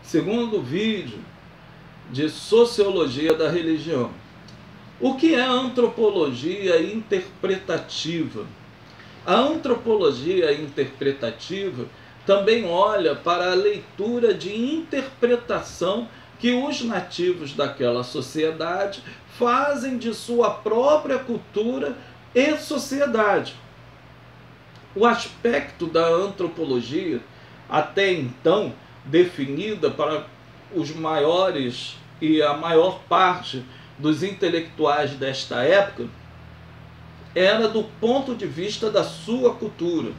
Segundo vídeo de Sociologia da Religião. O que é antropologia interpretativa? A antropologia interpretativa também olha para a leitura de interpretação que os nativos daquela sociedade fazem de sua própria cultura e sociedade. O aspecto da antropologia, até então definida para os maiores e a maior parte dos intelectuais desta época, era do ponto de vista da sua cultura.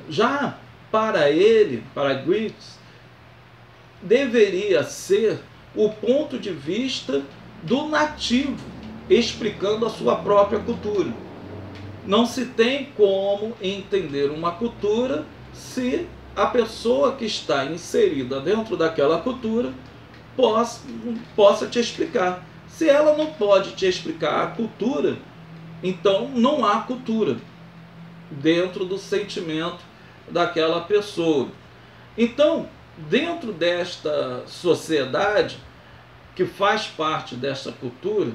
Já para ele, para Grives, deveria ser o ponto de vista do nativo, explicando a sua própria cultura. Não se tem como entender uma cultura se a pessoa que está inserida dentro daquela cultura possa te explicar. Se ela não pode te explicar a cultura, então não há cultura dentro do sentimento daquela pessoa. Então, dentro desta sociedade que faz parte dessa cultura,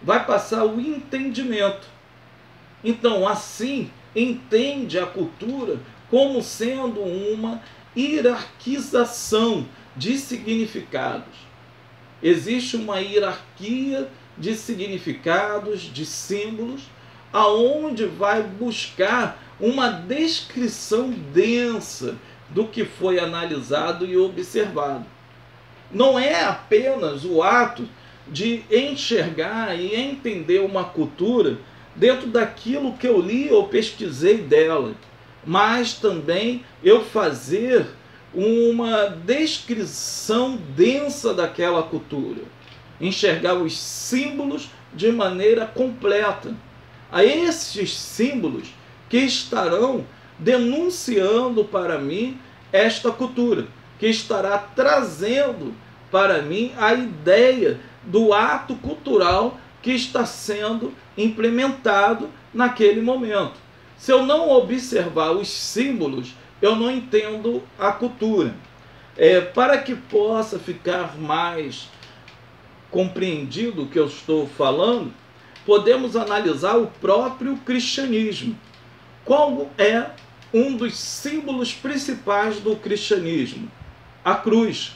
vai passar o entendimento. Então, assim, entende a cultura como sendo uma hierarquização de significados. Existe uma hierarquia de significados, de símbolos, aonde vai buscar uma descrição densa do que foi analisado e observado. Não é apenas o ato de enxergar e entender uma cultura dentro daquilo que eu li ou pesquisei dela, mas também eu fazer uma descrição densa daquela cultura, enxergar os símbolos de maneira completa. A esses símbolos que estarão denunciando para mim esta cultura, que estará trazendo para mim a ideia do ato cultural que está sendo implementado naquele momento. Se eu não observar os símbolos, eu não entendo a cultura. Para que possa ficar mais compreendido o que eu estou falando, podemos analisar o próprio cristianismo. Qual é um dos símbolos principais do cristianismo? A cruz.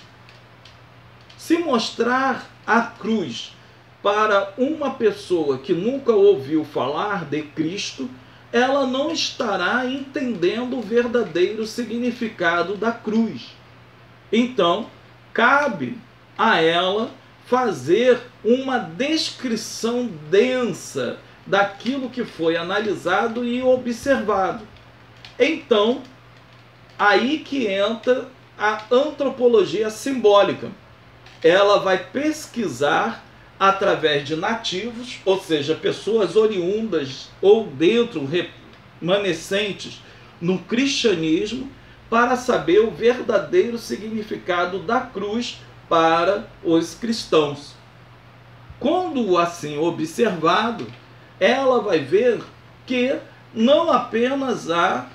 Se mostrar a cruz para uma pessoa que nunca ouviu falar de Cristo, ela não estará entendendo o verdadeiro significado da cruz. Então, cabe a ela fazer uma descrição densa daquilo que foi analisado e observado. Então, aí que entra a antropologia simbólica. Ela vai pesquisar através de nativos, ou seja, pessoas oriundas ou dentro, remanescentes no cristianismo, para saber o verdadeiro significado da cruz para os cristãos. Quando assim observado, ela vai ver que não apenas há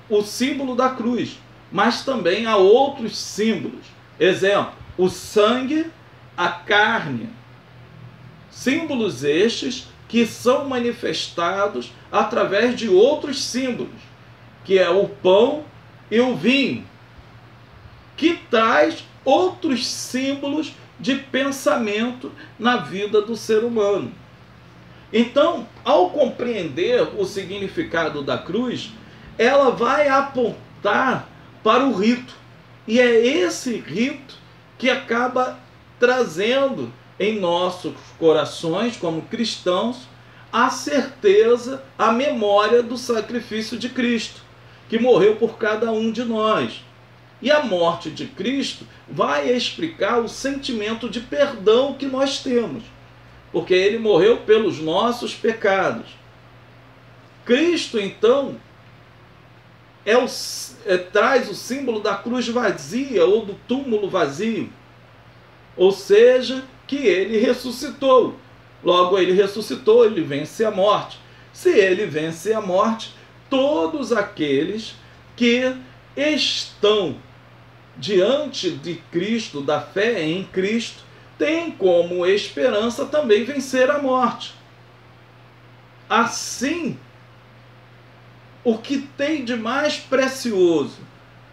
o símbolo da cruz, mas também há outros símbolos. Exemplo, o sangue, a carne. Símbolos estes que são manifestados através de outros símbolos, que é o pão e o vinho, que traz outros símbolos de pensamento na vida do ser humano. Então, ao compreender o significado da cruz, ela vai apontar para o rito. E é esse rito que acaba trazendo em nossos corações, como cristãos, a certeza, a memória do sacrifício de Cristo, que morreu por cada um de nós. E a morte de Cristo vai explicar o sentimento de perdão que nós temos, porque ele morreu pelos nossos pecados. Cristo, então, traz o símbolo da cruz vazia ou do túmulo vazio, ou seja, que ele ressuscitou. Logo, ele ressuscitou, ele vence a morte. Se ele vence a morte, todos aqueles que estão diante de Cristo, da fé em Cristo, tem como esperança também vencer a morte. Assim, o que tem de mais precioso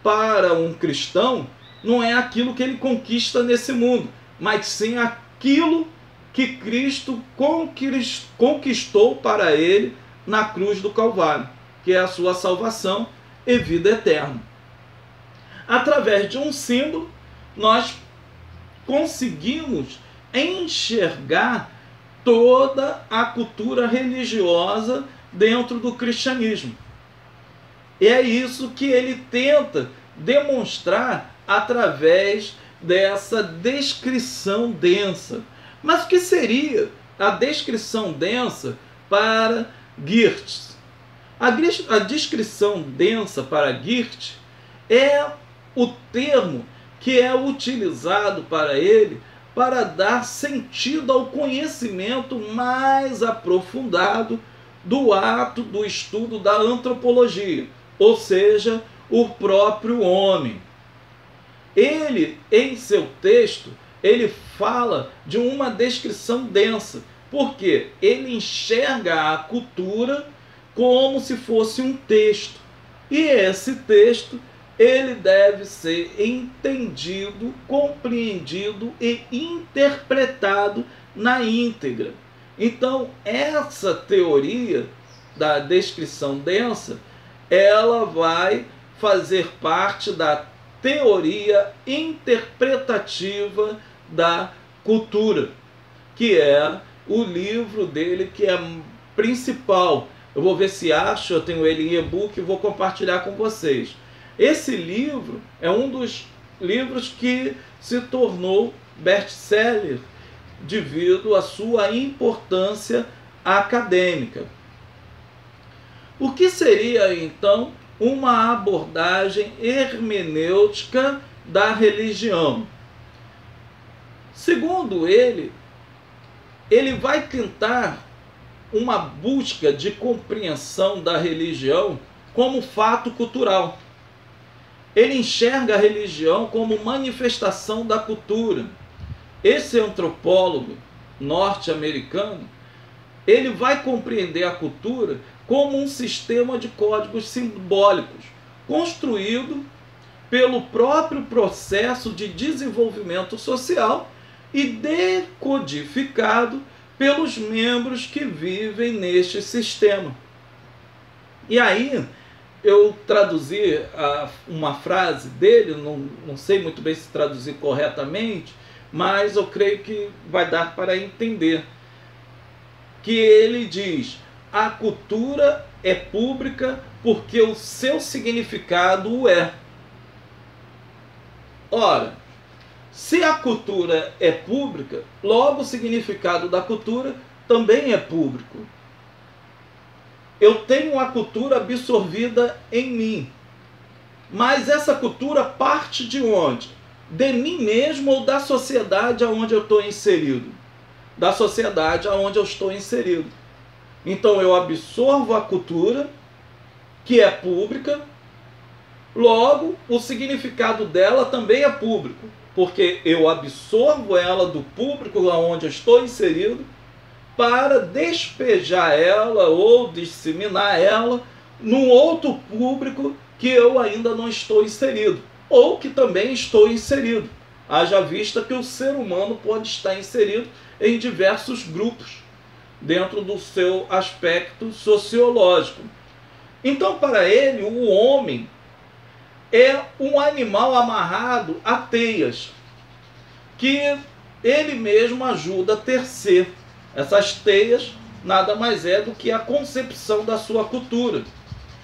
para um cristão não é aquilo que ele conquista nesse mundo, mas sim aquilo que Cristo conquistou para ele na cruz do Calvário, que é a sua salvação e vida eterna. Através de um símbolo, nós conseguimos enxergar toda a cultura religiosa dentro do cristianismo. E é isso que ele tenta demonstrar através dessa descrição densa. Mas o que seria a descrição densa para Geertz? A descrição densa para Geertz é o termo que é utilizado para ele para dar sentido ao conhecimento mais aprofundado do ato do estudo da antropologia, ou seja, o próprio homem. Ele, em seu texto, ele fala de uma descrição densa, porque ele enxerga a cultura como se fosse um texto. E esse texto, ele deve ser entendido, compreendido e interpretado na íntegra. Então, essa teoria da descrição densa, ela vai fazer parte da teoria interpretativa da cultura, que é o livro dele que é principal. Eu vou ver se acho, eu tenho ele em e-book e vou compartilhar com vocês. Esse livro é um dos livros que se tornou best-seller devido à sua importância acadêmica. O que seria, então, uma abordagem hermenêutica da religião? Segundo ele vai tentar uma busca de compreensão da religião como fato cultural. Ele enxerga a religião como manifestação da cultura. Esse antropólogo norte-americano, ele vai compreender a cultura como um sistema de códigos simbólicos, construído pelo próprio processo de desenvolvimento social e decodificado pelos membros que vivem neste sistema. E aí, eu traduzi uma frase dele, não sei muito bem se traduzir corretamente, mas eu creio que vai dar para entender. Que ele diz: a cultura é pública porque o seu significado o é. Ora, se a cultura é pública, logo o significado da cultura também é público. Eu tenho a cultura absorvida em mim. Mas essa cultura parte de onde? De mim mesmo ou da sociedade aonde eu estou inserido? Da sociedade aonde eu estou inserido. Então eu absorvo a cultura, que é pública, logo o significado dela também é público, porque eu absorvo ela do público aonde eu estou inserido, para despejar ela ou disseminar ela num outro público que eu ainda não estou inserido, ou que também estou inserido. Haja vista que o ser humano pode estar inserido em diversos grupos, dentro do seu aspecto sociológico. Então, para ele, o homem é um animal amarrado a teias, que ele mesmo ajuda a tecer. Essas teias nada mais é do que a concepção da sua cultura.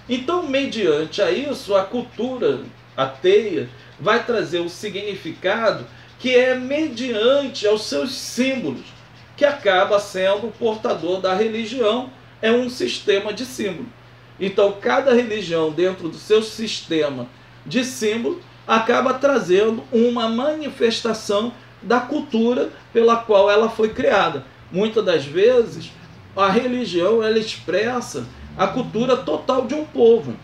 Então, mediante a isso, a cultura, a teia, vai trazer o significado que é mediante aos seus símbolos, que acaba sendo o portador da religião, é um sistema de símbolo. Então, cada religião, dentro do seu sistema de símbolo, acaba trazendo uma manifestação da cultura pela qual ela foi criada. Muitas das vezes, a religião ela expressa a cultura total de um povo.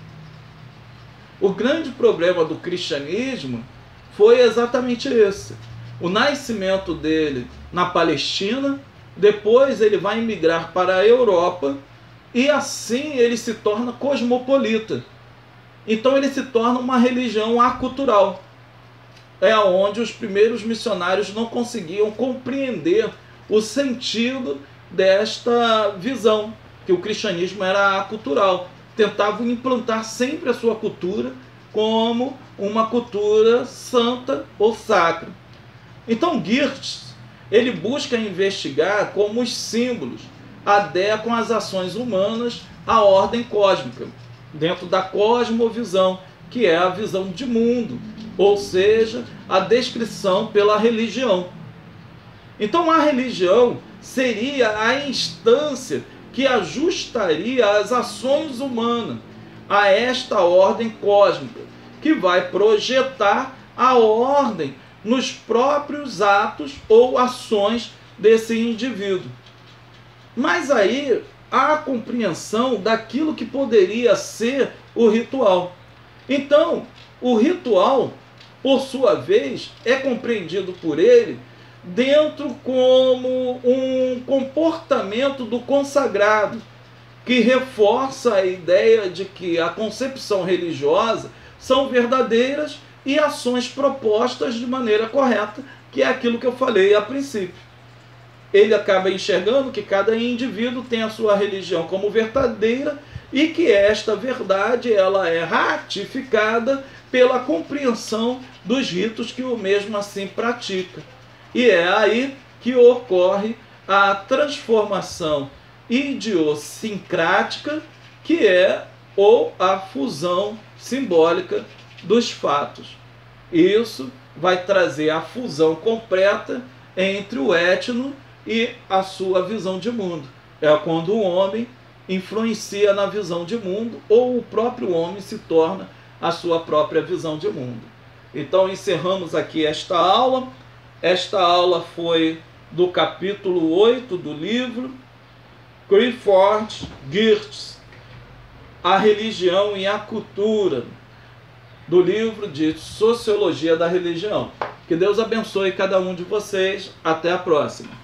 O grande problema do cristianismo foi exatamente esse. O nascimento dele na Palestina, depois ele vai emigrar para a Europa e assim ele se torna cosmopolita. Então ele se torna uma religião acultural. É onde os primeiros missionários não conseguiam compreender o sentido desta visão, que o cristianismo era acultural. Tentavam implantar sempre a sua cultura como uma cultura santa ou sacra. Então Geertz, ele busca investigar como os símbolos adequam as ações humanas à ordem cósmica, dentro da cosmovisão, que é a visão de mundo, ou seja, a descrição pela religião. Então a religião seria a instância que ajustaria as ações humanas a esta ordem cósmica, que vai projetar a ordem nos próprios atos ou ações desse indivíduo. Mas aí há a compreensão daquilo que poderia ser o ritual. Então, o ritual, por sua vez, é compreendido por ele dentro como um comportamento do consagrado, que reforça a ideia de que a concepção religiosa são verdadeiras e ações propostas de maneira correta, que é aquilo que eu falei a princípio. Ele acaba enxergando que cada indivíduo tem a sua religião como verdadeira e que esta verdade ela é ratificada pela compreensão dos ritos que o mesmo assim pratica. E é aí que ocorre a transformação idiosincrática, que é ou a fusão simbólica dos fatos. Isso vai trazer a fusão completa entre o etno e a sua visão de mundo. É quando o homem influencia na visão de mundo ou o próprio homem se torna a sua própria visão de mundo. Então encerramos aqui esta aula. Esta aula foi do capítulo 8 do livro Clifford Geertz, A Religião e a Cultura, do livro de Sociologia da Religião. Que Deus abençoe cada um de vocês. Até a próxima.